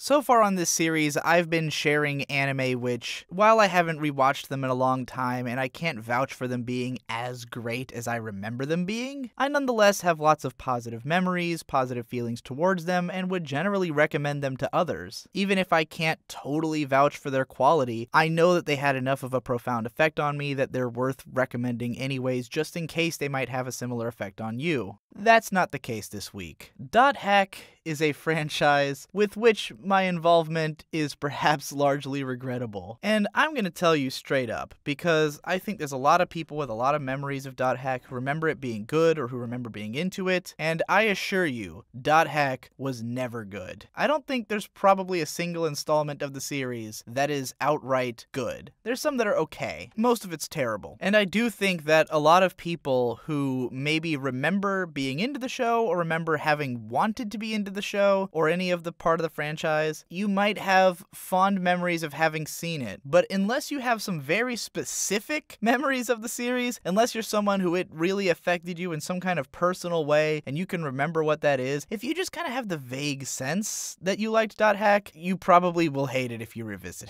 So far on this series, I've been sharing anime which, while I haven't rewatched them in a long time and I can't vouch for them being as great as I remember them being, I nonetheless have lots of positive memories, positive feelings towards them, and would generally recommend them to others. Even if I can't totally vouch for their quality, I know that they had enough of a profound effect on me that they're worth recommending anyways, just in case they might have a similar effect on you. That's not the case this week. Dot Hack is a franchise with which my involvement is perhaps largely regrettable. And I'm gonna tell you straight up, because I think there's a lot of people with a lot of memories of Dot Hack who remember it being good or who remember being into it, and I assure you, Dot Hack was never good. I don't think there's probably a single installment of the series that is outright good. There's some that are okay. Most of it's terrible. And I do think that a lot of people who maybe remember being into the show or remember having wanted to be into the show or any of the part of the franchise, you might have fond memories of having seen it. But unless you have some very specific memories of the series, unless you're someone who it really affected you in some kind of personal way and you can remember what that is, if you just kind of have the vague sense that you liked Dot Hack, you probably will hate it if you revisit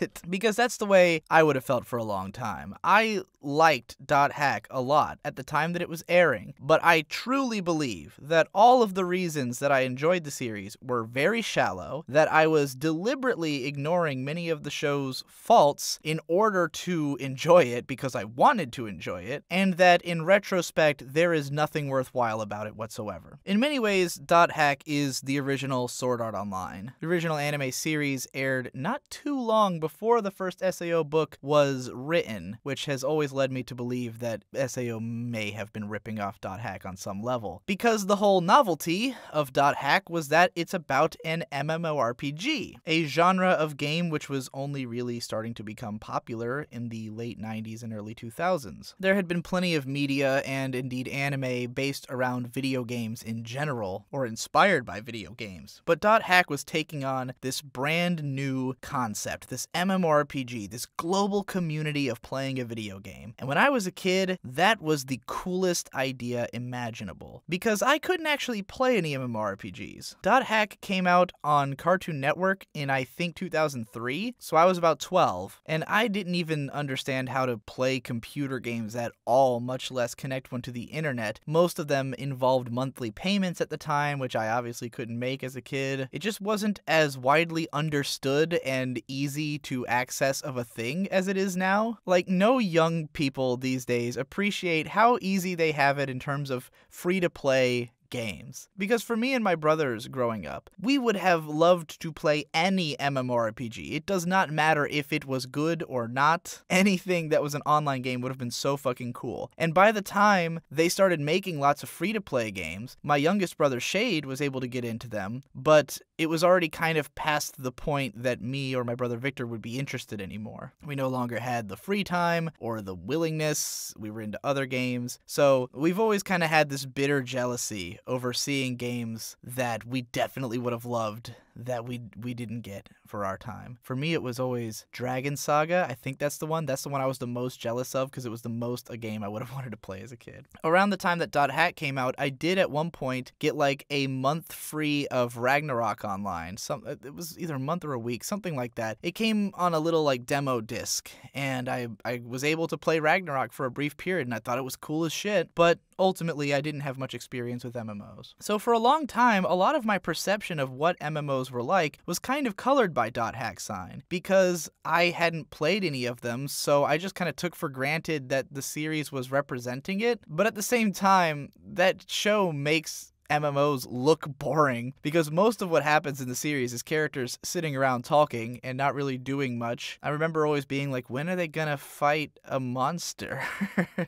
it. Because that's the way I would have felt for a long time. I liked Dot Hack a lot at the time that it was airing, but I truly believe that all of the reasons that I enjoyed the series were very shallow, that I was deliberately ignoring many of the show's faults in order to enjoy it because I wanted to enjoy it, and that in retrospect there is nothing worthwhile about it whatsoever. In many ways, Dot Hack is the original Sword Art Online. The original anime series aired not too long before the first SAO book was written, which has always led me to believe that SAO may have been ripping off Dot Hack on some level, because the whole novelty of Dot Hack was that it's about an MMORPG, a genre of game which was only really starting to become popular in the late 90s and early 2000s. There had been plenty of media and indeed anime based around video games in general, or inspired by video games, but Dot Hack was taking on this brand new concept, this MMORPG, this global community of playing a video game. And when I was a kid, that was the coolest idea imaginable, because I couldn't actually play any MMORPGs. Dot Hack came out on Cartoon Network in I think 2003, so I was about 12, and I didn't even understand how to play computer games at all, much less connect one to the internet. Most of them involved monthly payments at the time, which I obviously couldn't make as a kid. It just wasn't as widely understood and easy to access of a thing as it is now. Like, no young people these days appreciate how easy they have it in terms of free-to-play games. Because for me and my brothers growing up, we would have loved to play any MMORPG. It does not matter if it was good or not. Anything that was an online game would have been so fucking cool. And by the time they started making lots of free-to-play games, my youngest brother Shade was able to get into them, but it was already kind of past the point that me or my brother Victor would be interested anymore. We no longer had the free time or the willingness. We were into other games. So we've always kind of had this bitter jealousy over seeing games that we definitely would have loved that we didn't get for our time. For me, it was always Dragon Saga. I think that's the one. That's the one I was the most jealous of because it was the most a game I would have wanted to play as a kid. Around the time that Dot Hack came out, I did at one point get like a month free of Ragnarok Online. It was either a month or a week, something like that. It came on a little like demo disc, and I was able to play Ragnarok for a brief period, and I thought it was cool as shit, but ultimately I didn't have much experience with MMOs. So for a long time, a lot of my perception of what MMOs were like was kind of colored by Dot Hack Sign, because I hadn't played any of them, so I just kind of took for granted that the series was representing it. But at the same time, that show makes MMOs look boring, because most of what happens in the series is characters sitting around talking and not really doing much. I remember always being like, when are they gonna fight a monster?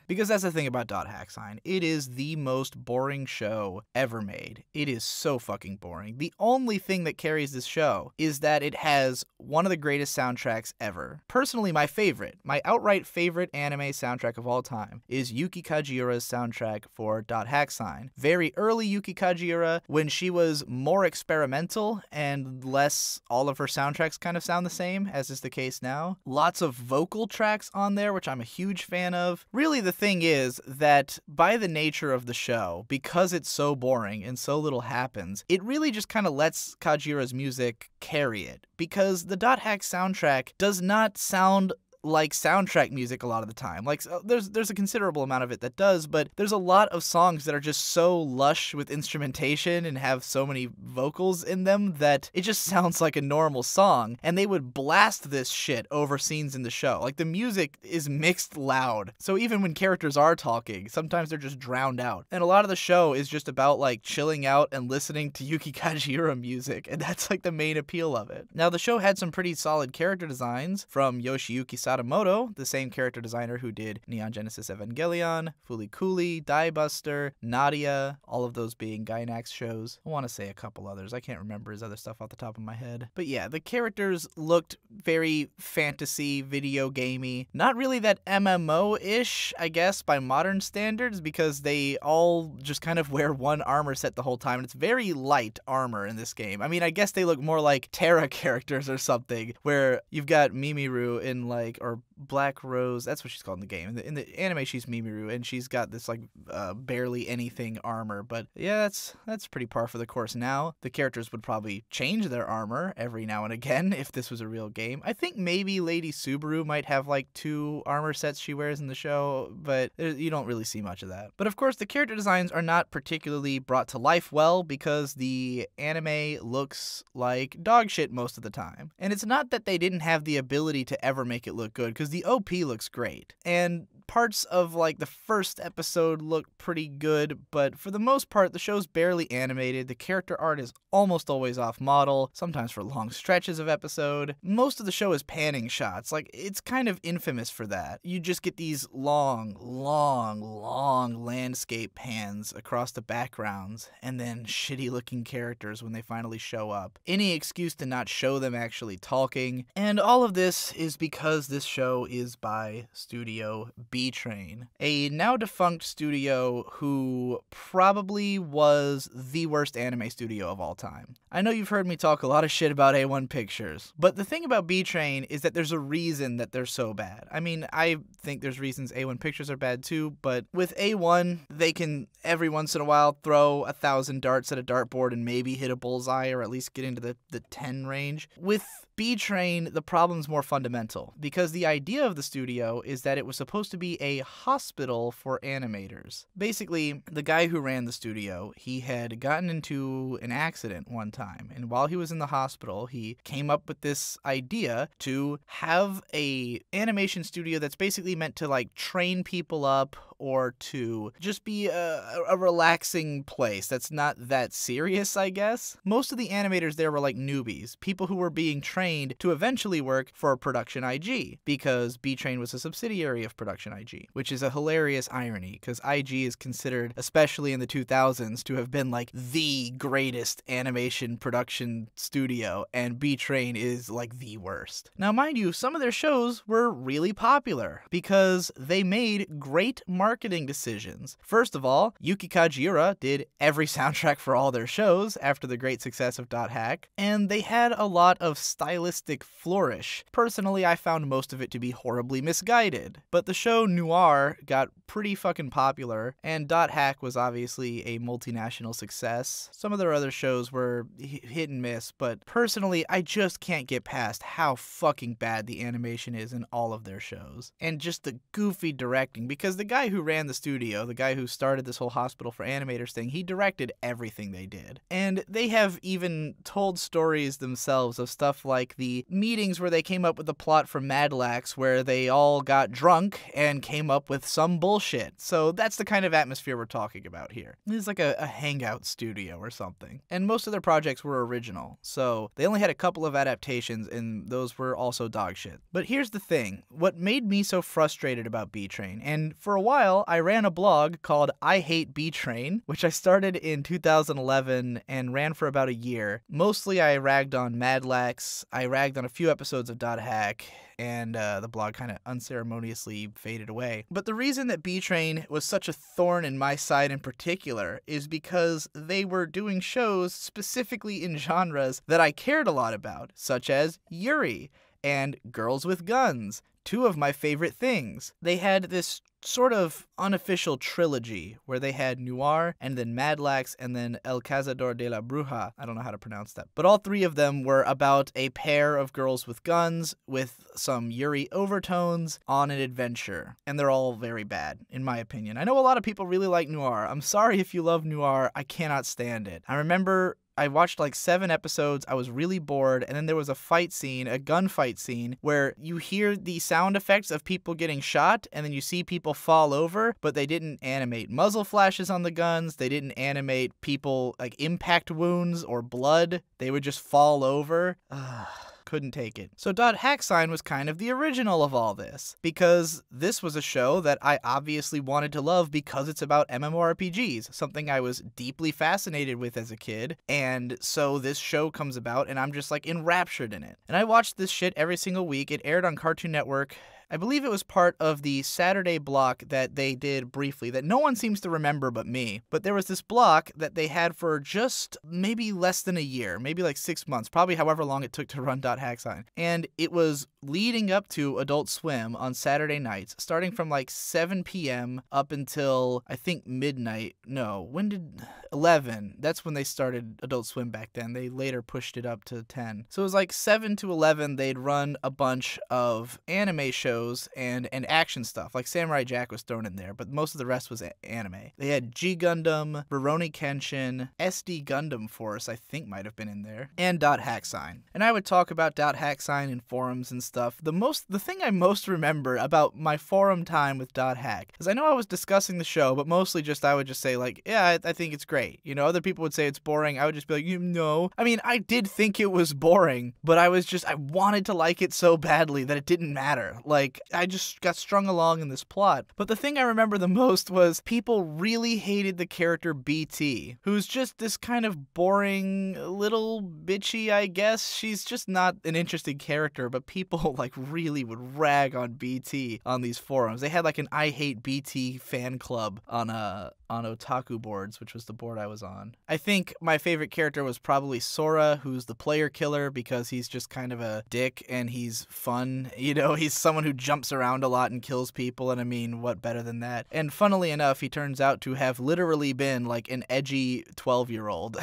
Because that's the thing about Dot Hack Sign. It is the most boring show ever made. It is so fucking boring. The only thing that carries this show is that it has one of the greatest soundtracks ever. Personally, my favorite, my outright favorite anime soundtrack of all time is Yuki Kajiura's soundtrack for Dot Hack Sign. Very early Yuki Yuki Kajiura when she was more experimental and less all of her soundtracks kind of sound the same, as is the case now. Lots of vocal tracks on there, which I'm a huge fan of. Really, the thing is that by the nature of the show, because it's so boring and so little happens, it really just kind of lets Kajiura's music carry it, because the Dot Hack soundtrack does not sound like soundtrack music a lot of the time. Like, there's a considerable amount of it that does, but there's a lot of songs that are just so lush with instrumentation and have so many vocals in them that it just sounds like a normal song, and they would blast this shit over scenes in the show. Like, the music is mixed loud, so even when characters are talking, sometimes they're just drowned out. And a lot of the show is just about, like, chilling out and listening to Yuki Kajiura music, and that's, like, the main appeal of it. Now, the show had some pretty solid character designs from Yoshiyuki Sadamoto, the same character designer who did Neon Genesis Evangelion, Fooly Cooly, Die Buster, Nadia, all of those being Gainax shows. I want to say a couple others. I can't remember his other stuff off the top of my head. But yeah, the characters looked very fantasy, video gamey. Not really that MMO-ish, I guess, by modern standards, because they all just kind of wear one armor set the whole time, and it's very light armor in this game. I mean, I guess they look more like Terra characters or something, where you've got Mimiru in, like, or Black Rose, that's what she's called in the game. In the anime, she's Mimiru, and she's got this, like, barely anything armor. But yeah, that's pretty par for the course now. The characters would probably change their armor every now and again if this was a real game. I think maybe Lady Subaru might have, like, 2 armor sets she wears in the show, but you don't really see much of that. But of course, the character designs are not particularly brought to life well, because the anime looks like dog shit most of the time. And it's not that they didn't have the ability to ever make it look good, because the OP looks great, and parts of, like, the first episode look pretty good, but for the most part, the show's barely animated. The character art is almost always off model, sometimes for long stretches of episode. Most of the show is panning shots. Like, it's kind of infamous for that. You just get these long landscape pans across the backgrounds, and then shitty looking characters when they finally show up. Any excuse to not show them actually talking, and all of this is because this show is by Studio B-Train, a now defunct studio who probably was the worst anime studio of all time. I know you've heard me talk a lot of shit about A1 Pictures, but the thing about B-Train is that there's a reason that they're so bad. I mean, I think there's reasons A1 Pictures are bad too, but with A1, they can every once in a while throw 1,000 darts at a dartboard and maybe hit a bullseye, or at least get into the 10 range. With B-Train, the problem's more fundamental, because the idea of the studio is that it was supposed to be a hospital for animators. Basically, the guy who ran the studio, he had gotten into an accident one time, and while he was in the hospital, he came up with this idea to have a animation studio that's basically meant to, like, train people up, or to just be a relaxing place that's not that serious, I guess. Most of the animators there were like newbies, people who were being trained to eventually work for Production IG, because B-Train was a subsidiary of Production IG, which is a hilarious irony, because IG is considered, especially in the 2000s, to have been like the greatest animation production studio, and B-Train is like the worst. Now, mind you, some of their shows were really popular, because they made great marketing decisions. First of all, Yuki Kajiura did every soundtrack for all their shows after the great success of Dot Hack, and they had a lot of stylistic flourish. Personally, I found most of it to be horribly misguided, but the show Noir got pretty fucking popular, and Dot Hack was obviously a multinational success. Some of their other shows were hit and miss, but personally, I just can't get past how fucking bad the animation is in all of their shows. And just the goofy directing, because the guy who ran the studio, the guy who started this whole hospital for animators thing, he directed everything they did. And they have even told stories themselves of stuff like the meetings where they came up with the plot for Madlax, where they all got drunk and came up with some bullshit. So that's the kind of atmosphere we're talking about here. It's like a hangout studio or something. And most of their projects were original, so they only had a couple of adaptations, and those were also dog shit. But here's the thing. What made me so frustrated about B-Train, and for a while I ran a blog called I Hate B-Train, which I started in 2011 and ran for about a year. Mostly I ragged on Madlax, I ragged on a few episodes of Dot Hack, and the blog kind of unceremoniously faded faded away. But the reason that B-Train was such a thorn in my side in particular is because they were doing shows specifically in genres that I cared a lot about, such as Yuri and Girls with Guns, two of my favorite things. They had this sort of unofficial trilogy where they had Noir and then Madlax and then El Cazador de la Bruja. I don't know how to pronounce that. But all three of them were about a pair of girls with guns with some Yuri overtones on an adventure. And they're all very bad, in my opinion. I know a lot of people really like Noir. I'm sorry if you love Noir. I cannot stand it. I remember I watched like 7 episodes, I was really bored, and then there was a fight scene, a gunfight scene, where you hear the sound effects of people getting shot, and then you see people fall over, but they didn't animate muzzle flashes on the guns, they didn't animate people, like, impact wounds or blood, they would just fall over. Couldn't take it. So .hacksign was kind of the original of all this, because this was a show that I obviously wanted to love because it's about MMORPGs, something I was deeply fascinated with as a kid, and so this show comes about and I'm just like enraptured in it. And I watched this shit every single week. It aired on Cartoon Network. I believe it was part of the Saturday block that they did briefly that no one seems to remember but me. But there was this block that they had for just maybe less than a year, maybe like 6 months, probably however long it took to run .hacksign. And it was leading up to Adult Swim on Saturday nights, starting from like 7 p.m. up until I think midnight. No, when did 11? That's when they started Adult Swim back then. They later pushed it up to 10. So it was like 7 to 11. They'd run a bunch of anime shows and action stuff. Like Samurai Jack was thrown in there, but most of the rest was anime. They had G Gundam, Rurouni Kenshin, SD Gundam Force, I think might have been in there, and .hacksign. And I would talk about .hacksign in forums and stuff. The thing I most remember about my forum time with .hack is I know I was discussing the show, but mostly just I would just say like, yeah, I think it's great. You know, other people would say it's boring. I would just be like, no. I mean, I did think it was boring, but I wanted to like it so badly that it didn't matter. Like, I just got strung along in this plot. But the thing I remember the most was people really hated the character BT, who's just this kind of boring little bitchy, I guess. She's just not an interesting character, but people like really would rag on BT on these forums. They had like an I Hate BT fan club on Otaku boards, which was the board I was on. I think my favorite character was probably Sora, who's the player killer because he's just kind of a dick and he's fun. You know, he's someone who jumps around a lot and kills people, and I mean, what better than that? And funnily enough, he turns out to have literally been like an edgy 12-year-old.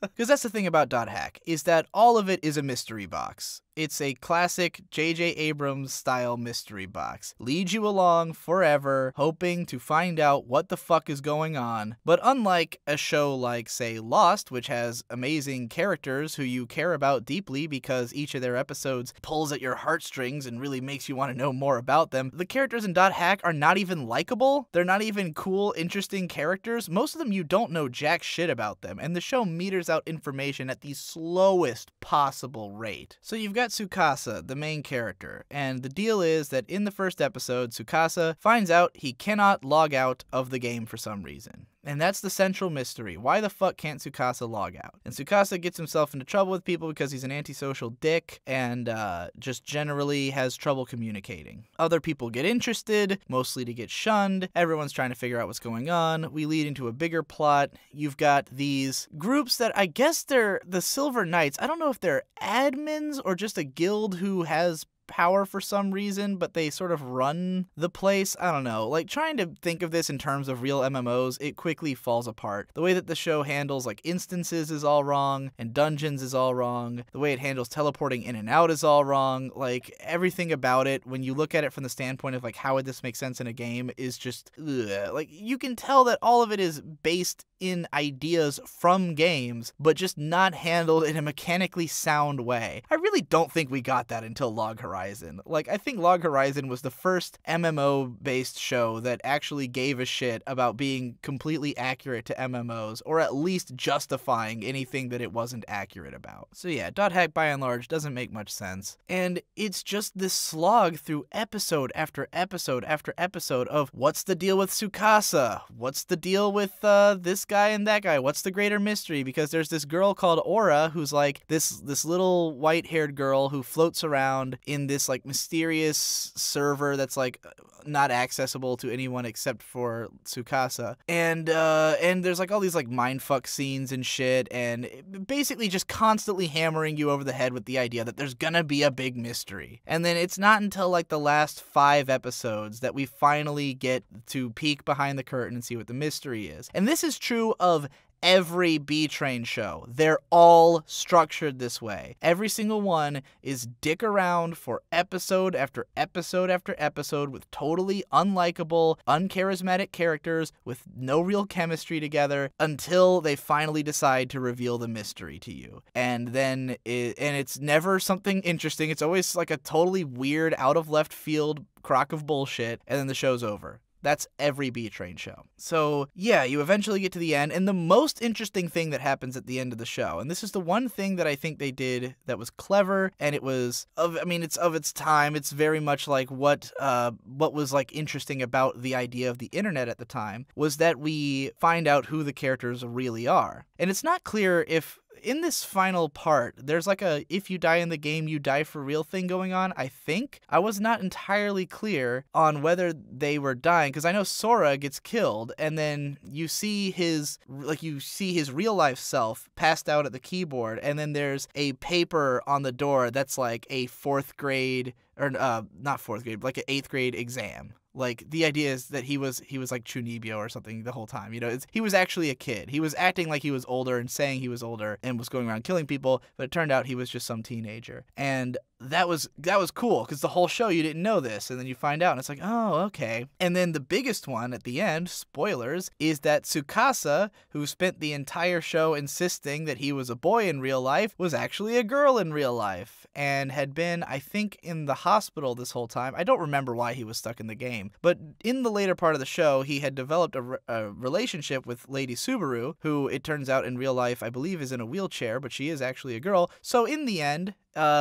Because that's the thing about .hack, is that all of it is a mystery box. It's a classic J.J. Abrams style mystery box. Leads you along forever, hoping to find out what the fuck is going on. But unlike a show like, say, Lost, which has amazing characters who you care about deeply because each of their episodes pulls at your heartstrings and really makes you want to know more about them, the characters in .hack are not even likable. They're not even cool, interesting characters. Most of them you don't know jack shit about them, and the show meters out information at the slowest possible rate. So you've got Tsukasa, the main character, and the deal is that in the first episode, Tsukasa finds out he cannot log out of the game for some reason. And that's the central mystery. Why the fuck can't Tsukasa log out? And Tsukasa gets himself into trouble with people because he's an antisocial dick and just generally has trouble communicating. Other people get interested, mostly to get shunned. Everyone's trying to figure out what's going on. We lead into a bigger plot. You've got these groups that I guess they're the Silver Knights. I don't know if they're admins or just a guild who has power for some reason, but they sort of run the place. I don't know. Like, trying to think of this in terms of real MMOs, it quickly falls apart. The way that the show handles, like, instances is all wrong, and dungeons is all wrong. The way it handles teleporting in and out is all wrong. Like, everything about it, when you look at it from the standpoint of, like, how would this make sense in a game, is just, ugh. Like, you can tell that all of it is based in ideas from games, but just not handled in a mechanically sound way. I really don't think we got that until Log Horizon. Like, I think Log Horizon was the first MMO-based show that actually gave a shit about being completely accurate to MMOs, or at least justifying anything that it wasn't accurate about. So yeah, .hack by and large doesn't make much sense. And it's just this slog through episode after episode after episode of what's the deal with Tsukasa? What's the deal with this guy and that guy? What's the greater mystery? Because there's this girl called Aura who's like this little white-haired girl who floats around in this like mysterious server that's like not accessible to anyone except for Tsukasa. And there's like all these like mindfuck scenes and shit, and basically just constantly hammering you over the head with the idea that there's gonna be a big mystery. And then it's not until like the last 5 episodes that we finally get to peek behind the curtain and see what the mystery is. And this is true of every B-Train show. They're all structured this way. Every single one is dick around for episode after episode after episode with totally unlikable, uncharismatic characters with no real chemistry together until they finally decide to reveal the mystery to you. And then it's never something interesting. It's always like a totally weird, out of left field crock of bullshit, and then the show's over. That's every B-Train show. So, yeah, you eventually get to the end, and the most interesting thing that happens at the end of the show, and this is the one thing that I think they did that was clever, and it was, it's of its time. It's very much like what was, like, interesting about the idea of the internet at the time, was that we find out who the characters really are. And it's not clear if in this final part, there's like a if you die in the game, you die for real thing going on, I think. I was not entirely clear on whether they were dying, because I know Sora gets killed, and then you see his real life self passed out at the keyboard, and then there's a paper on the door that's like a 4th grade, or not 4th grade, like an 8th grade exam. Like, the idea is that he was like Chunibyo or something the whole time. You know, he was actually a kid. He was acting like he was older and saying he was older and was going around killing people, but it turned out he was just some teenager. And that was cool, because the whole show you didn't know this, and then you find out, and it's like, oh, okay. And then the biggest one at the end, spoilers, is that Tsukasa, who spent the entire show insisting that he was a boy in real life, was actually a girl in real life, and had been, I think, in the hospital this whole time. I don't remember why he was stuck in the game, but in the later part of the show, he had developed a relationship with Lady Subaru, who it turns out in real life, I believe, is in a wheelchair, but she is actually a girl. So in the end,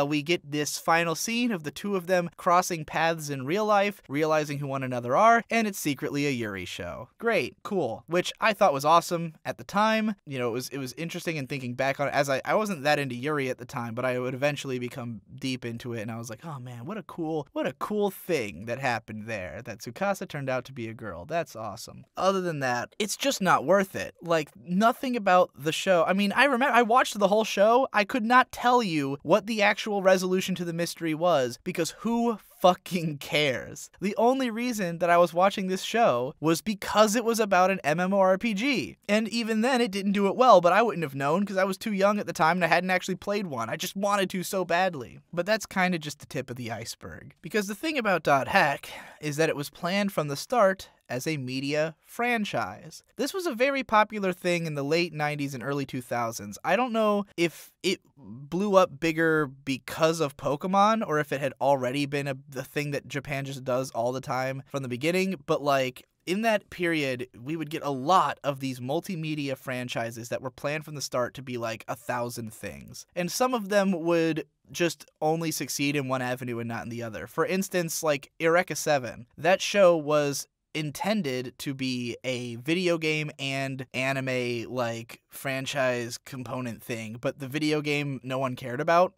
we get this final scene of the two of them crossing paths in real life, realizing who one another are, and it's secretly a Yuri show. Great, cool, which I thought was awesome at the time. You know, it was interesting in thinking back on it, as I wasn't that into Yuri at the time, but I would eventually become deep into it, and I was like, oh man, what a cool thing that happened there, that Tsukasa turned out to be a girl. That's awesome. Other than that, it's just not worth it. Like, nothing about the show. I mean, I remember I watched the whole show. I could not tell you what the actual resolution to the mystery was, because who fucking cares? The only reason that I was watching this show was because it was about an MMORPG. And even then, it didn't do it well, but I wouldn't have known because I was too young at the time and I hadn't actually played one. I just wanted to so badly. But that's kind of just the tip of the iceberg. Because the thing about .hack is that it was planned from the start as a media franchise. This was a very popular thing in the late 90s and early 2000s. I don't know if it blew up bigger because of Pokemon or if it had already been the thing that Japan just does all the time from the beginning, but like, in that period, we would get a lot of these multimedia franchises that were planned from the start to be like 1,000 things. And some of them would just only succeed in one avenue and not in the other. For instance, like Eureka 7. That show was intended to be a video game and anime like franchise component thing, but the video game no one cared about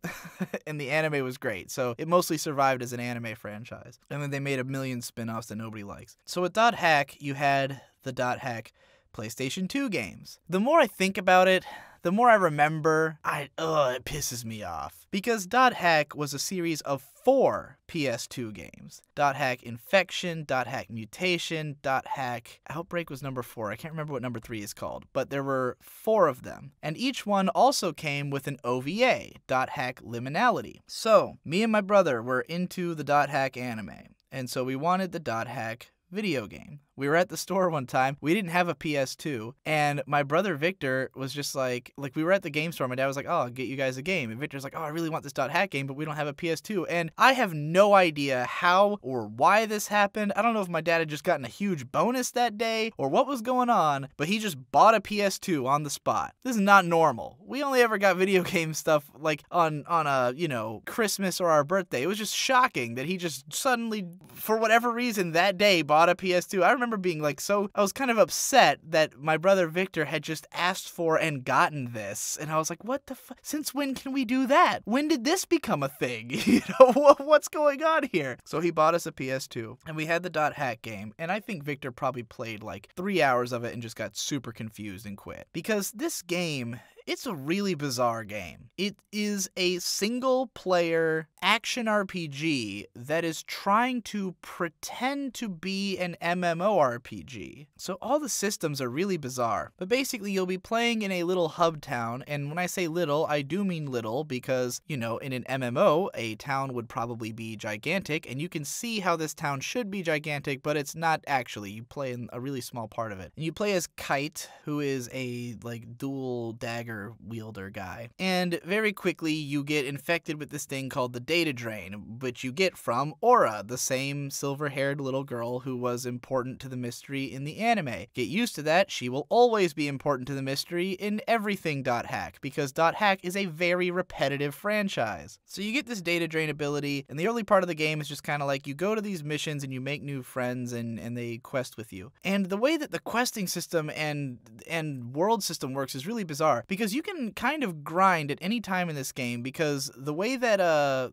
and the anime was great, so it mostly survived as an anime franchise. And then they made a million spin-offs that nobody likes. So with .hack, you had the .hack PlayStation 2 games. The more I think about it, the more I remember, it pisses me off. Because .hack was a series of 4 PS2 games. .hack Infection, .hack Mutation, .hack Outbreak was number 4. I can't remember what number 3 is called, but there were 4 of them. And each one also came with an OVA, .hack Liminality. So, me and my brother were into the .hack anime, and so we wanted the .hack video game. We were at the store one time. We didn't have a PS2, and my brother Victor was just like we were at the game store. My dad was like, "Oh, I'll get you guys a game." And Victor's like, "Oh, I really want this .hack game, but we don't have a PS2." And I have no idea how or why this happened. I don't know if my dad had just gotten a huge bonus that day or what was going on, but he just bought a PS2 on the spot. This is not normal. We only ever got video game stuff like on a, Christmas or our birthday. It was just shocking that he just suddenly, for whatever reason, that day bought a PS2. I remember remember being like I was kind of upset that my brother Victor had just asked for and gotten this. And I was like, what the fuck? Since when can we do that? When did this become a thing? What's going on here? So he bought us a PS2 and we had the Dot Hack game. And I think Victor probably played like 3 hours of it and just got super confused and quit. Because this game, it's a really bizarre game. It is a single-player action RPG that is trying to pretend to be an MMORPG. So all the systems are really bizarre. But basically, you'll be playing in a little hub town, and when I say little, I do mean little because, you know, in an MMO, a town would probably be gigantic, and you can see how this town should be gigantic, but it's not actually. You play in a really small part of it. And you play as Kite, who is a, like, dual dagger wielder guy. And very quickly you get infected with this thing called the data drain, which you get from Aura, the same silver-haired little girl who was important to the mystery in the anime. Get used to that, she will always be important to the mystery in everything Dot Hack, because Dot Hack is a very repetitive franchise. So you get this data drain ability, and the early part of the game is just kind of like you go to these missions and you make new friends and they quest with you. And the way that the questing system and world system works is really bizarre, because you can kind of grind at any time in this game, because the way that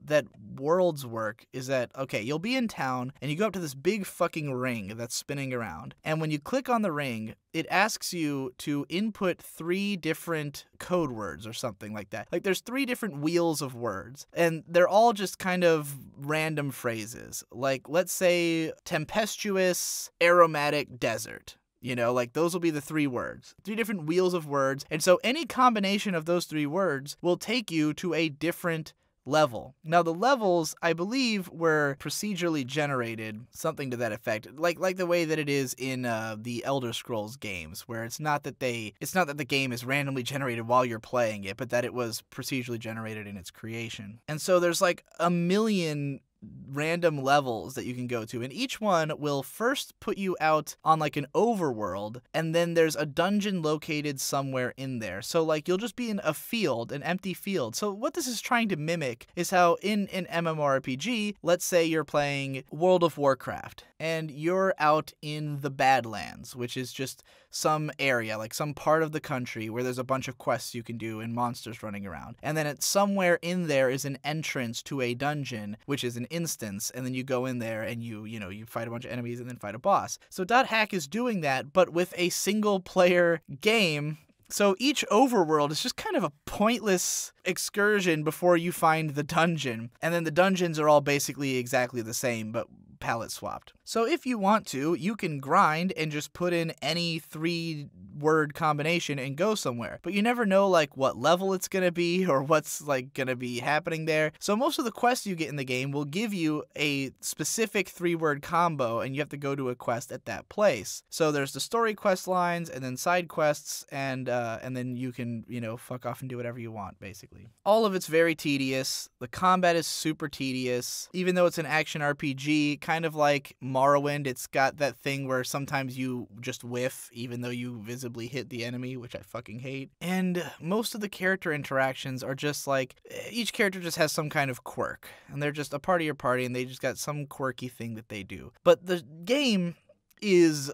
that worlds work is that, okay, you'll be in town and you go up to this big fucking ring that's spinning around, and when you click on the ring, it asks you to input 3 different code words or something like that. Like, there's 3 different wheels of words, and they're all just kind of random phrases. Like, let's say tempestuous aromatic desert. You know, like, those will be the 3 words. 3 different wheels of words. And so any combination of those 3 words will take you to a different level. Now, the levels, I believe, were procedurally generated, something to that effect, like the way that it is in the Elder Scrolls games, where it's not that the game is randomly generated while you're playing it, but that it was procedurally generated in its creation. And so there's like a million random levels that you can go to, and each one will first put you out on like an overworld, and then there's a dungeon located somewhere in there. So like you'll just be in a field, an empty field. So what this is trying to mimic is how in an MMORPG, let's say you're playing World of Warcraft and you're out in the Badlands, which is just some area, like some part of the country where there's a bunch of quests you can do and monsters running around. And then somewhere in there is an entrance to a dungeon, which is an instance, and then you go in there and you fight a bunch of enemies and then fight a boss. So Dot Hack is doing that, but with a single player game. So each overworld is just kind of a pointless excursion before you find the dungeon. And then the dungeons are all basically exactly the same, but palette swapped. So if you want to, you can grind and just put in any 3-word combination and go somewhere. But you never know like what level it's going to be or what's like going to be happening there. So most of the quests you get in the game will give you a specific 3-word combo, and you have to go to a quest at that place. So there's the story quest lines and then side quests, and then you can, fuck off and do whatever you want, basically. All of it's very tedious. The combat is super tedious. Even though it's an action RPG, kind of like Morrowind, it's got that thing where sometimes you just whiff even though you visibly hit the enemy, which I fucking hate. And most of the character interactions are just like, each character just has some kind of quirk, and they're just a part of your party, and they just got some quirky thing that they do. But the game is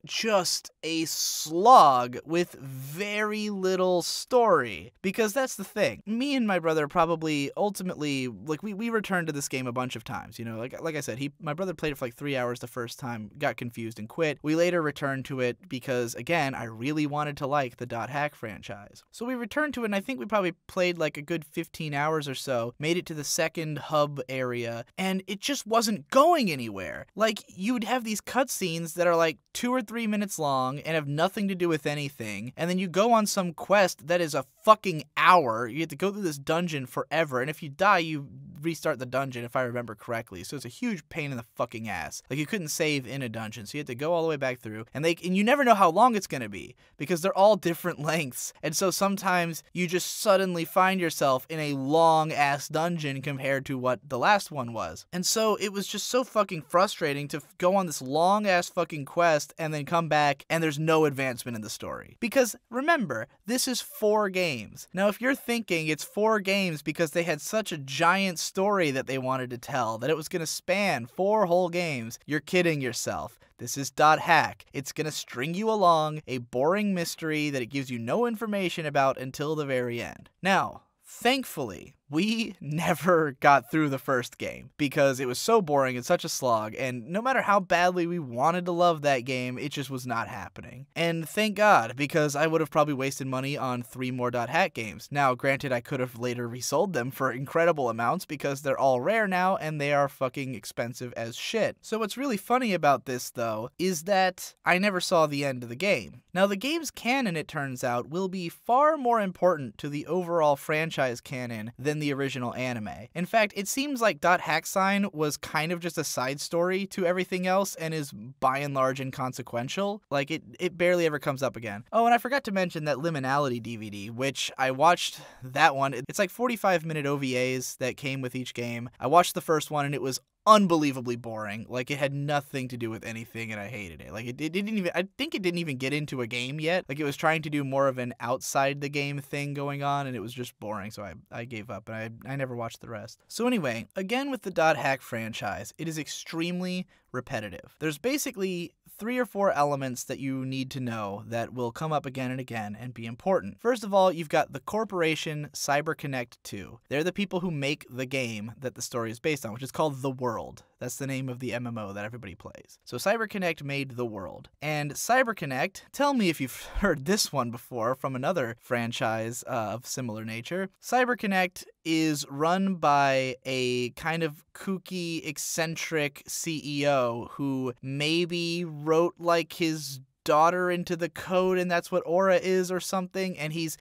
just a slog with very little story, because that's the thing. Me and my brother probably ultimately, like, we returned to this game a bunch of times, like I said, my brother played it for like 3 hours the first time, got confused and quit. We later returned to it because, again, I really wanted to like the Dot Hack franchise. So we returned to it, and I think we probably played like a good 15 hours or so, made it to the second hub area, and it just wasn't going anywhere. Like, you'd have these cutscenes that are like 2 or 3 minutes long and have nothing to do with anything, and then you go on some quest that is a fucking hour. You have to go through this dungeon forever, and if you die, you restart the dungeon, if I remember correctly. So it's a huge pain in the fucking ass. Like, you couldn't save in a dungeon, so you had to go all the way back through, and you never know how long it's gonna be, because they're all different lengths, and so sometimes you just suddenly find yourself in a long-ass dungeon compared to what the last one was. And so it was just so fucking frustrating to go on this long-ass fucking quest and then come back and there's no advancement in the story. Because remember, this is 4 games. Now, if you're thinking it's 4 games because they had such a giant story that they wanted to tell, that it was going to span 4 whole games. You're kidding yourself. This is .hack. It's going to string you along a boring mystery that it gives you no information about until the very end. Now, thankfully, we never got through the first game because it was so boring and such a slog, and no matter how badly we wanted to love that game, it just was not happening. And thank God, because I would have probably wasted money on 3 more .hack games. Now, granted, I could have later resold them for incredible amounts because they're all rare now and they are fucking expensive as shit. So what's really funny about this, though, is that I never saw the end of the game. Now, the game's canon, it turns out, will be far more important to the overall franchise canon than the original anime. In fact, it seems like .hack sign was kind of just a side story to everything else and is by and large inconsequential. Like, it barely ever comes up again. Oh, and I forgot to mention that Liminality DVD, which I watched that one. It's like 45-minute OVAs that came with each game. I watched the first one and it was unbelievably boring. Like, it had nothing to do with anything and I hated it. Like, it didn't even, I think it didn't even get into a game yet. Like, it was trying to do more of an outside the game thing going on and it was just boring, so I gave up and I never watched the rest. So anyway, again with the .hack franchise, it is extremely repetitive. There's basically 3 or 4 elements that you need to know that will come up again and again and be important. First of all, you've got the corporation CyberConnect 2. They're the people who make the game that the story is based on, which is called The World. That's the name of the MMO that everybody plays. So CyberConnect made The World. And CyberConnect, tell me if you've heard this one before from another franchise of similar nature. CyberConnect is run by a kind of kooky, eccentric CEO who maybe wrote like his daughter into the code and that's what Aura is or something, and he's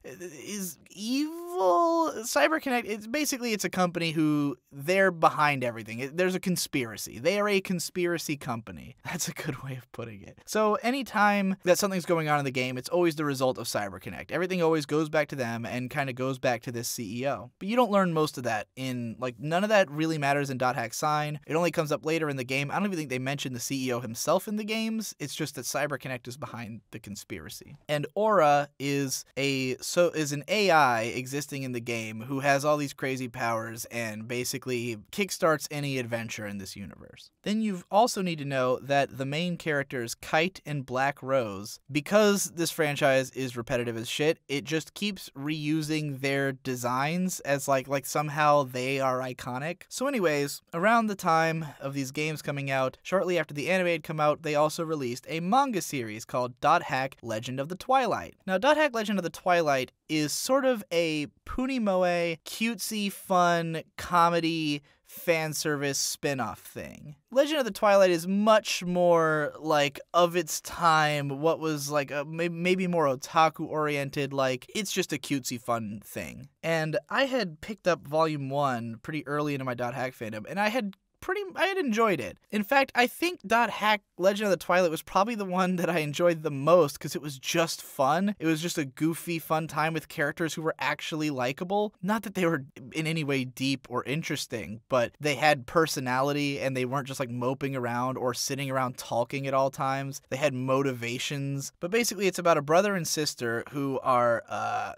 evil. CyberConnect, it's a company who they're behind everything. There's a conspiracy. They are a conspiracy company. That's a good way of putting it. So anytime that something's going on in the game, it's always the result of CyberConnect. Everything always goes back to them and kind of goes back to this CEO. But you don't learn most of that in, like, none of that really matters in .hack sign. It only comes up later in the game. I don't even think they mention the CEO himself in the games. It's just that CyberConnect is behind the conspiracy. And Aura is an AI existing in the game who has all these crazy powers and basically kickstarts any adventure in this universe. Then you also need to know that the main characters, Kite and Black Rose, because this franchise is repetitive as shit, it just keeps reusing their designs as like somehow they are iconic. So anyways, around the time of these games coming out, shortly after the anime had come out, they also released a manga series called .hack Legend of the Twilight. Now, .hack Legend of the Twilight is sort of a punimoe, cutesy, fun, comedy, fan service spin-off thing. Legend of the Twilight is much more like of its time, what was like maybe more otaku oriented, like it's just a cutesy fun thing. And I had picked up volume 1 pretty early into my .hack fandom and I had enjoyed it. In fact, I think .hack Legend of the Twilight was probably the one that I enjoyed the most because it was just fun. It was just a goofy, fun time with characters who were actually likable. Not that they were in any way deep or interesting, but they had personality and they weren't just like moping around or sitting around talking at all times. They had motivations. But basically, it's about a brother and sister who are,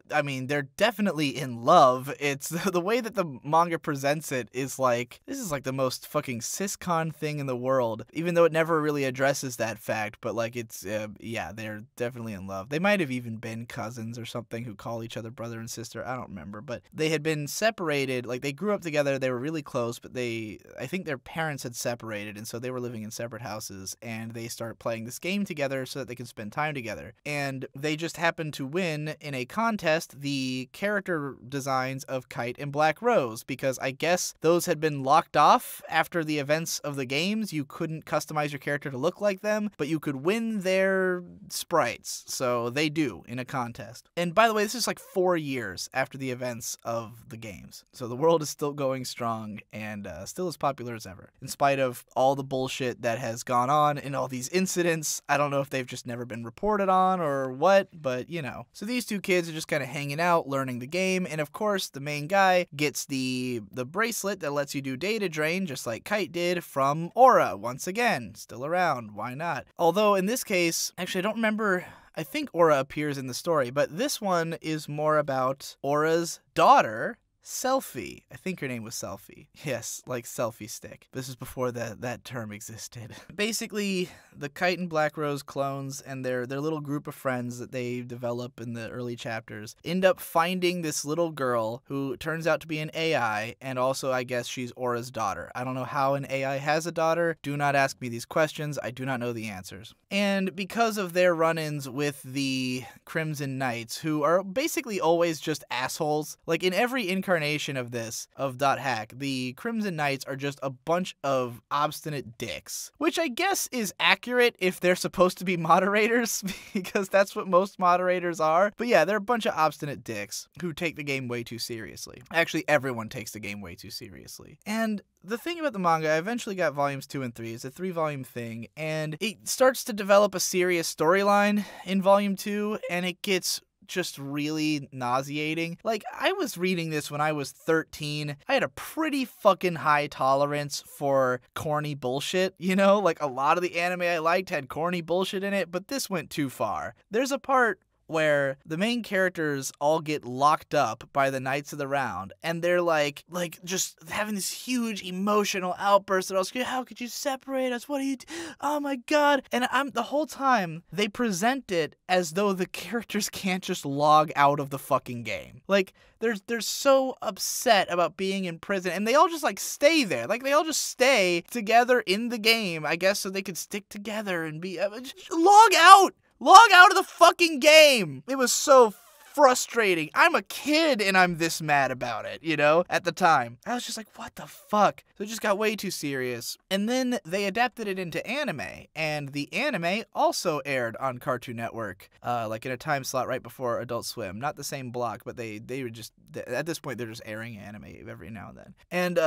they're definitely in love. It's the way that the manga presents it is like, this is like the most fucking siscon thing in the world, even though it never really addresses that fact, but like it's they're definitely in love. They might have even been cousins or something who call each other brother and sister. I don't remember, but they had been separated. Like, they grew up together, they were really close, but I think their parents had separated, and so they were living in separate houses, and they start playing this game together so that they can spend time together. And they just happened to win in a contest the character designs of Kite and Black Rose, because I guess those had been locked off after the events of the games. You couldn't customize your character to look like them, but you could win their sprites. So they do in a contest. And by the way, this is like 4 years after the events of the games. So the world is still going strong and still as popular as ever. In spite of all the bullshit that has gone on and all these incidents, I don't know if they've just never been reported on or what, but you know. So these two kids are just kind of hanging out, learning the game, and of course the main guy gets the bracelet that lets you do data drain, just like Kite did, from Aura. Once again, still around, why not? Although in this case, actually I don't remember, I think Aura appears in the story, but this one is more about Aura's daughter, Selfie. I think her name was Selfie. Yes, like selfie stick. This is before that term existed. Basically, the Kite and Black Rose clones and their little group of friends that they develop in the early chapters end up finding this little girl who turns out to be an AI, and also I guess she's Aura's daughter. I don't know how an AI has a daughter. Do not ask me these questions. I do not know the answers. And because of their run-ins with the Crimson Knights, who are basically always just assholes, like in every incarnation of this, of .hack, the Crimson Knights are just a bunch of obstinate dicks, which I guess is accurate if they're supposed to be moderators, because that's what most moderators are. But yeah, they're a bunch of obstinate dicks who take the game way too seriously. Actually, everyone takes the game way too seriously. And the thing about the manga, I eventually got volumes 2 and 3. It's a 3-volume thing, and it starts to develop a serious storyline in volume 2, and it gets just really nauseating. Like, I was reading this when I was 13. I had a pretty fucking high tolerance for corny bullshit, you know? Like, a lot of the anime I liked had corny bullshit in it, but this went too far. There's a part where the main characters all get locked up by the Knights of the Round, and they're like just having this huge emotional outburst that I was like, how could you separate us? What are you oh my god. And the whole time they present it as though the characters can't just log out of the fucking game. Like, they're so upset about being in prison, and they all just like stay there. Like, they all just stay together in the game, I guess, so they could stick together and be log out. Log out of the fucking game! It was so frustrating. I'm a kid and I'm this mad about it, you know, at the time. I was just like, what the fuck? So it just got way too serious. And then they adapted it into anime, and the anime also aired on Cartoon Network, like in a time slot right before Adult Swim. Not the same block, but they were just, at this point, they're just airing anime every now and then. And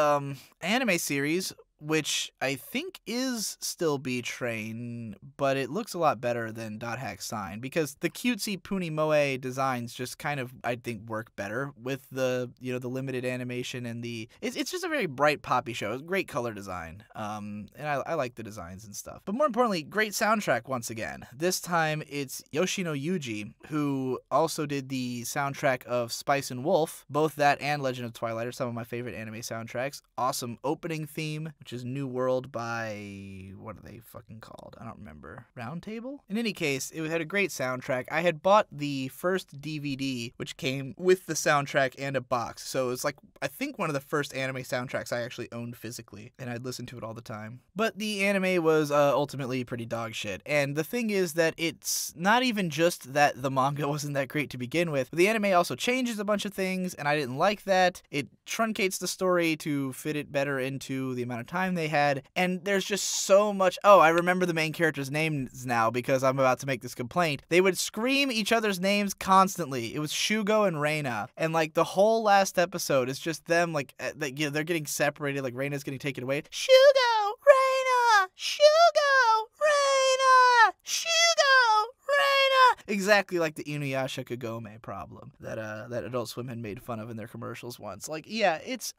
anime series, which I think is still B-Train, but it looks a lot better than .hack Sign, because the cutesy Punimoe designs just kind of, I think, work better with the, you know, the limited animation and it's just a very bright poppy show. It's great color design, and I like the designs and stuff. But more importantly, great soundtrack once again. This time it's Yoshino Yuji, who also did the soundtrack of Spice and Wolf. Both that and Legend of Twilight are some of my favorite anime soundtracks. Awesome opening theme, which is New World by, what are they fucking called? I don't remember. Round Table? In any case, it had a great soundtrack. I had bought the first DVD, which came with the soundtrack and a box. So it's like, I think one of the first anime soundtracks I actually owned physically, and I'd listen to it all the time. But the anime was ultimately pretty dog shit. And the thing is that it's not even just that the manga wasn't that great to begin with, but the anime also changes a bunch of things, and I didn't like that. It truncates the story to fit it better into the amount of time they had, and there's just so much. Oh, I remember the main characters' names now because I'm about to make this complaint. They would scream each other's names constantly. It was Shugo and Reina, and like the whole last episode is just them like you know, they're getting separated, like Reina's getting taken away. Shugo, Reina, Shugo, Reina, Shugo, Reina. Exactly like the Inuyasha Kagome problem that Adult Swim had made fun of in their commercials once. Like, yeah, it's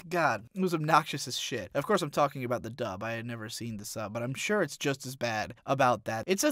god, it was obnoxious as shit. Of course, I'm talking about the dub. I had never seen the sub, but I'm sure it's just as bad about that. It's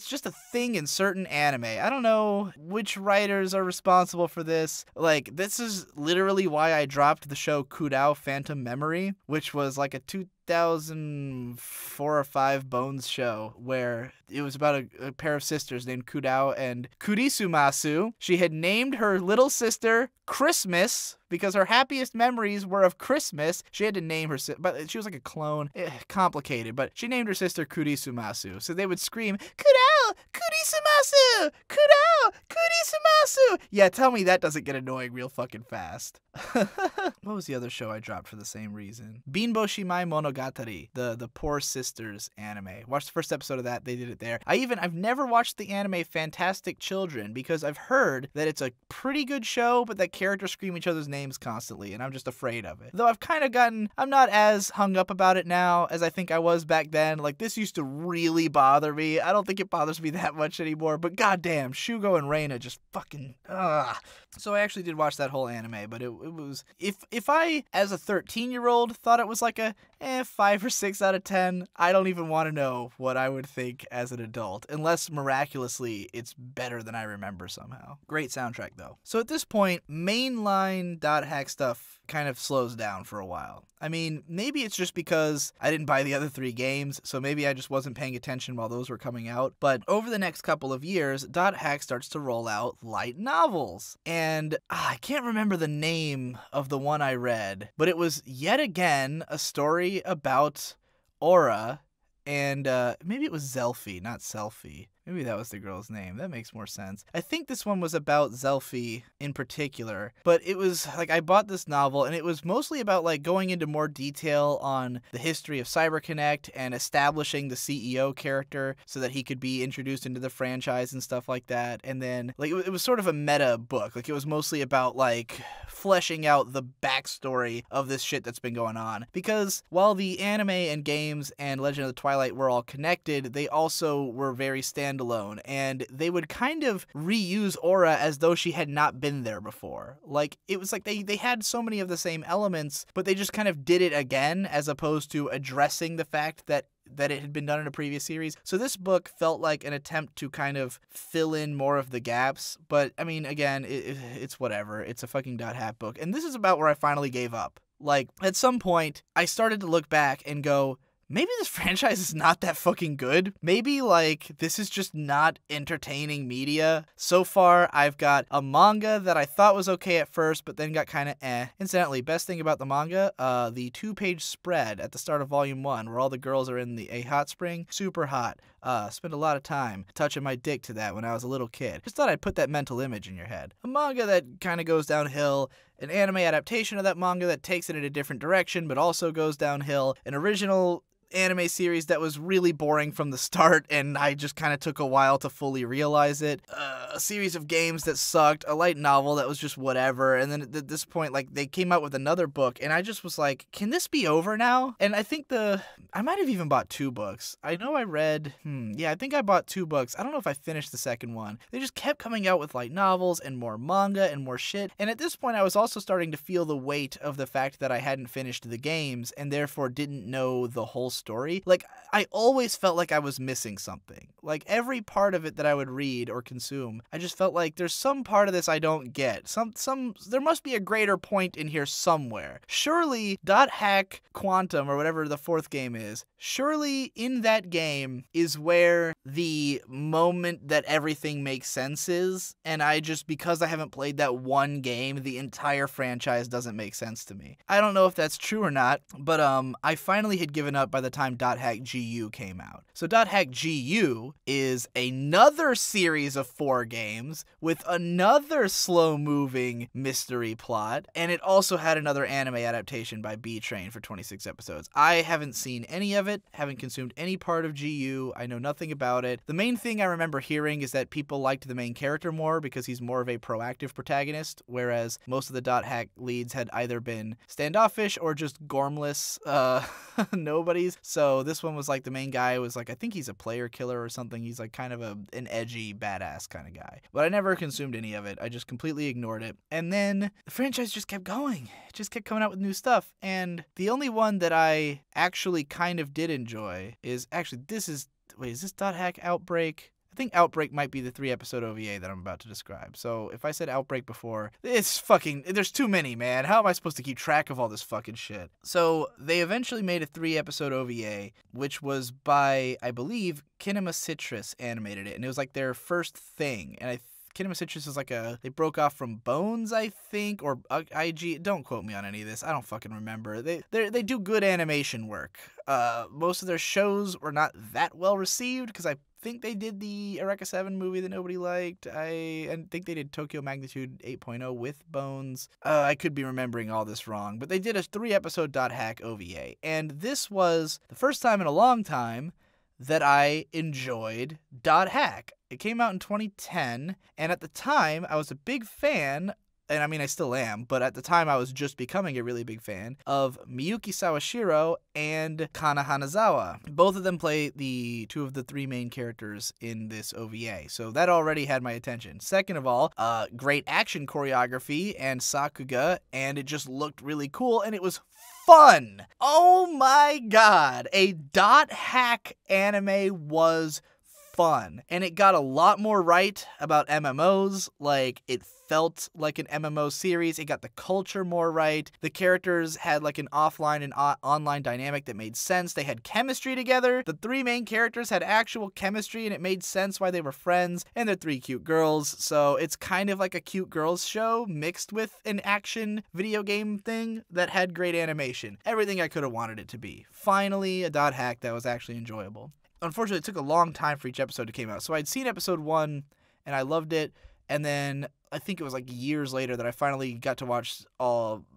just a thing in certain anime. I don't know which writers are responsible for this. Like, this is literally why I dropped the show Kudao Phantom Memory, which was like a 2004 or 5 Bones show where it was about a pair of sisters named Kudao and Kurisumasu. She had named her little sister Christmas because her happiest memories were of Christmas. She had to name her but she was like a clone. Complicated, but she named her sister Kurisumasu. So they would scream, Kudao! Kurisumasu! Kudao! Kurisumasu! Yeah, tell me that doesn't get annoying real fucking fast. What was the other show I dropped for the same reason? Binbo Shimai Monogatari, the Poor Sisters anime. Watched the first episode of that. They did it there. I've never watched the anime Fantastic Children because I've heard that it's a pretty good show, but that characters scream each other's names constantly, and I'm just afraid of it. Though I've kind of I'm not as hung up about it now as I think I was back then. Like, this used to really bother me. I don't think it bothers me that much anymore, but goddamn, Shugo and Reina just fucking, So I actually did watch that whole anime, but it was, if I as a 13-year-old thought it was like a 5 or 6 out of 10, I don't even want to know what I would think as an adult, unless miraculously it's better than I remember somehow. Great soundtrack though. So at this point, mainline dot hack stuff kind of slows down for a while. I mean, maybe it's just because I didn't buy the other 3 games, so maybe I just wasn't paying attention while those were coming out, but over the next couple of years, dot hack starts to roll out light novels. And I can't remember the name of the one I read, but it was yet again a story about Aura, and maybe it was Zelfie, not Selfie. Maybe that was the girl's name. That makes more sense. I think this one was about Zelfie in particular, but it was like I bought this novel and it was mostly about like going into more detail on the history of CyberConnect and establishing the CEO character so that he could be introduced into the franchise and stuff like that. And then like it was sort of a meta book. Like it was mostly about like fleshing out the backstory of this shit that's been going on. Because while the anime and games and Legend of the Twilight were all connected, they also were very standalone, and they would kind of reuse Aura as though she had not been there before. Like, it was like they had so many of the same elements, but they just kind of did it again as opposed to addressing the fact that it had been done in a previous series. So this book felt like an attempt to kind of fill in more of the gaps, but I mean, again, it's whatever. It's a fucking dot hack book, and this is about where I finally gave up. Like, at some point, I started to look back and go, maybe this franchise is not that fucking good. Maybe, like, this is just not entertaining media. So far, I've got a manga that I thought was okay at first, but then got kind of eh. Incidentally, best thing about the manga, the 2-page spread at the start of Volume 1, where all the girls are in a hot spring. Super hot. Spent a lot of time touching my dick to that when I was a little kid. Just thought I'd put that mental image in your head. A manga that kind of goes downhill, an anime adaptation of that manga that takes it in a different direction, but also goes downhill, an original anime series that was really boring from the start, and I just kind of took a while to fully realize it. A series of games that sucked, a light novel that was just whatever, and then at this point, like, they came out with another book, and I just was like, can this be over now? And I think I might have even bought 2 books. I know I read, I think I bought 2 books. I don't know if I finished the second one. They just kept coming out with light novels and more manga and more shit, and at this point, I was also starting to feel the weight of the fact that I hadn't finished the games, and therefore didn't know the whole story. Like, I always felt like I was missing something. Like, every part of it that I would read or consume, I just felt like there's some part of this I don't get. There must be a greater point in here somewhere. Surely, dot hack Quantum, or whatever the 4th game is, surely in that game is where the moment that everything makes sense is, and because I haven't played that one game, the entire franchise doesn't make sense to me. I don't know if that's true or not, but I finally had given up by the time dot hack GU came out. So dot hack GU is another series of 4 games with another slow-moving mystery plot, and it also had another anime adaptation by B-Train for 26 episodes. I haven't seen any of it, haven't consumed any part of GU, I know nothing about it. The main thing I remember hearing is that people liked the main character more because he's more of a proactive protagonist, whereas most of the dot hack leads had either been standoffish or just gormless nobodies. So this one was like the main guy was like, I think he's a player killer or something. He's like kind of an edgy, badass kind of guy. But I never consumed any of it. I just completely ignored it. And then the franchise just kept going. It just kept coming out with new stuff. And the only one that I actually kind of did enjoy is actually, is this dot hack Outbreak? I think Outbreak might be the 3-episode OVA that I'm about to describe. So if I said Outbreak before, there's too many, man. How am I supposed to keep track of all this fucking shit? So they eventually made a 3-episode OVA, which was by, I believe, Kinema Citrus animated it. And it was like their first thing. And Kinema Citrus is like they broke off from Bones, I think, or IG. Don't quote me on any of this. I don't fucking remember. They do good animation work. Most of their shows were not that well received because I think they did the Eureka 7 movie that nobody liked. I think they did Tokyo Magnitude 8.0 with Bones. I could be remembering all this wrong, but they did a 3-episode dot hack OVA, and this was the first time in a long time that I enjoyed dot hack. It came out in 2010, and at the time, I was a big fan and I mean I still am, but at the time I was just becoming a really big fan of Miyuki Sawashiro and Kana Hanazawa. Both of them play the two of the three main characters in this OVA, so that already had my attention. Second of all, great action choreography and Sakuga, and it just looked really cool, and it was fun. Oh my god, a dot hack anime was fun, and it got a lot more right about MMOs. Like, it felt like an MMO series. It got the culture more right. The characters had like an offline and online dynamic that made sense. They had chemistry together. The three main characters had actual chemistry, and it made sense why they were friends, and they're three cute girls, so it's kind of like a cute girls show mixed with an action video game thing that had great animation. Everything I could have wanted it to be. Finally, a dot hack that was actually enjoyable. Unfortunately, it took a long time for each episode to come out. So I'd seen episode 1, and I loved it, and then I think it was like years later that I finally got to watch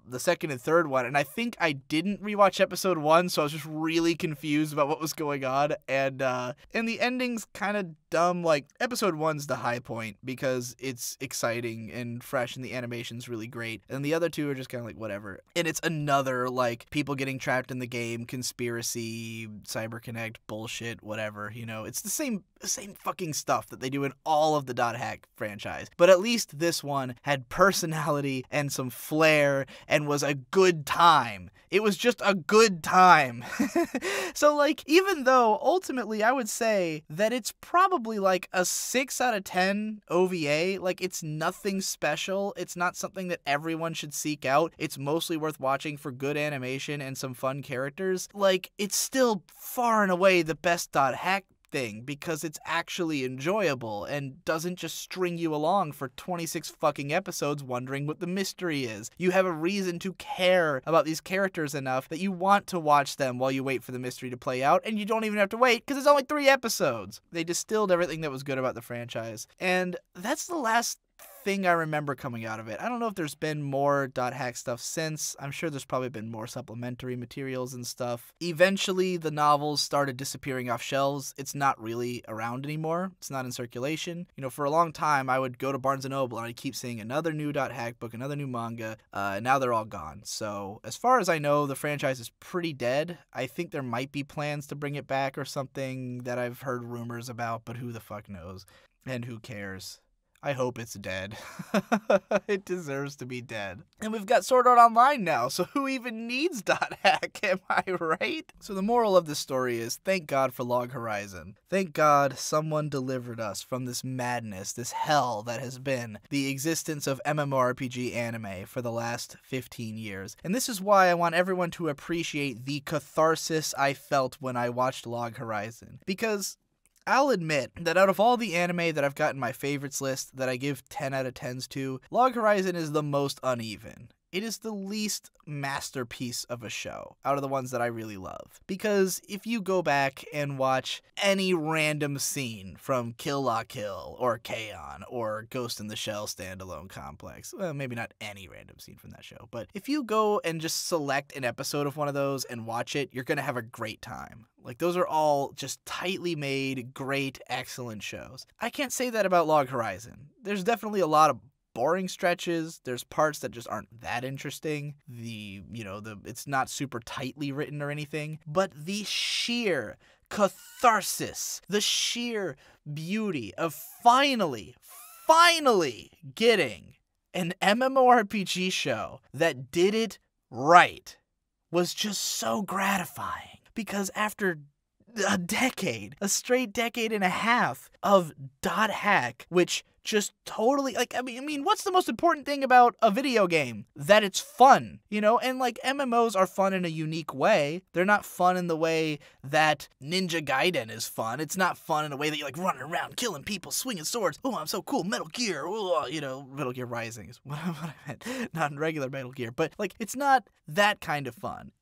the second and third one, and I think I didn't rewatch episode 1, so I was just really confused about what was going on, and the ending's kind of dumb. Like, episode 1's the high point because it's exciting and fresh, and the animation's really great, and the other two are just kind of like whatever. And it's another, like, people getting trapped in the game, conspiracy, cyberconnect, bullshit, whatever, you know. It's the same fucking stuff that they do in all of the Dot Hack franchise, but at least this one had personality and some flair and was a good time. It was just a good time. So, like, even though ultimately I would say that it's probably like a 6 out of 10 OVA, like, it's nothing special. It's not something that everyone should seek out. It's mostly worth watching for good animation and some fun characters. Like, it's still far and away the best Dot Hack thing because it's actually enjoyable and doesn't just string you along for 26 fucking episodes wondering what the mystery is. You have a reason to care about these characters enough that you want to watch them while you wait for the mystery to play out, and you don't even have to wait because it's only 3 episodes. They distilled everything that was good about the franchise, and that's the last thing I remember coming out of it. I don't know if there's been more Dot Hack stuff since. I'm sure there's probably been more supplementary materials and stuff. Eventually, the novels started disappearing off shelves. It's not really around anymore. It's not in circulation. You know, for a long time, I would go to Barnes & Noble and I'd keep seeing another new Dot Hack book, another new manga, and now they're all gone. So, as far as I know, the franchise is pretty dead. I think there might be plans to bring it back or something that I've heard rumors about, but who the fuck knows? And who cares? I hope it's dead. It deserves to be dead. And we've got Sword Art Online now, so who even needs Dot Hack, am I right? So the moral of this story is, thank God for Log Horizon. Thank God someone delivered us from this madness, this hell that has been the existence of MMORPG anime for the last 15 years. And this is why I want everyone to appreciate the catharsis I felt when I watched Log Horizon. Because I'll admit that out of all the anime that I've got in my favorites list that I give 10 out of 10s to, Log Horizon is the most uneven. It is the least masterpiece of a show out of the ones that I really love. Because if you go back and watch any random scene from Kill La Kill or K-On! Or Ghost in the Shell standalone complex, well, maybe not any random scene from that show, but if you go and just select an episode of one of those and watch it, you're going to have a great time. Like, those are all just tightly made, great, excellent shows. I can't say that about Log Horizon. There's definitely a lot of boring stretches. There's parts that just aren't that interesting. It's not super tightly written or anything, but the sheer catharsis, the sheer beauty of finally getting an MMORPG show that did it right was just so gratifying. Because after a straight decade and a half of Dot Hack, which just totally, like, I mean, what's the most important thing about a video game? That it's fun, you know? And, like, MMOs are fun in a unique way. They're not fun in the way that Ninja Gaiden is fun. It's not fun in a way that you're, like, running around, killing people, swinging swords. Oh, I'm so cool, Metal Gear. Oh, Metal Gear Rising is what I meant. Not regular Metal Gear. But, like, it's not that kind of fun.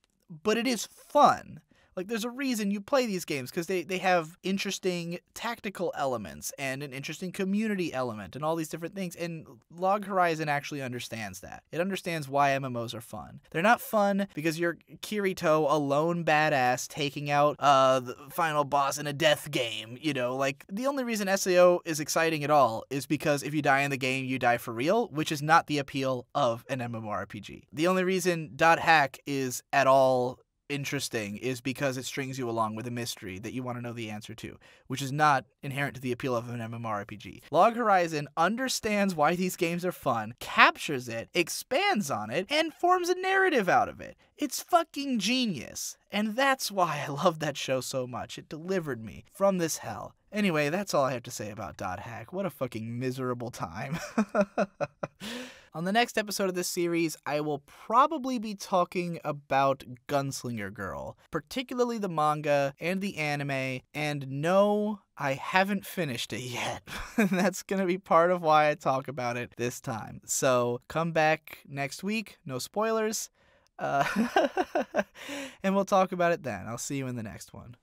But it is fun. Like, there's a reason you play these games, because they have interesting tactical elements and an interesting community element and all these different things. And Log Horizon actually understands that. It understands why MMOs are fun. They're not fun because you're Kirito, a lone badass, taking out the final boss in a death game. You know, like, the only reason SAO is exciting at all is because if you die in the game, you die for real, which is not the appeal of an MMORPG. The only reason .hack is at all interesting is because it strings you along with a mystery that you want to know the answer to, which is not inherent to the appeal of an MMORPG. Log Horizon understands why these games are fun, captures it, expands on it, and forms a narrative out of it. It's fucking genius. And that's why I love that show so much. It delivered me from this hell. Anyway, that's all I have to say about .hack. What a fucking miserable time. On the next episode of this series, I will probably be talking about Gunslinger Girl, particularly the manga and the anime, and no, I haven't finished it yet. That's going to be part of why I talk about it this time. So come back next week, no spoilers, and we'll talk about it then. I'll see you in the next one.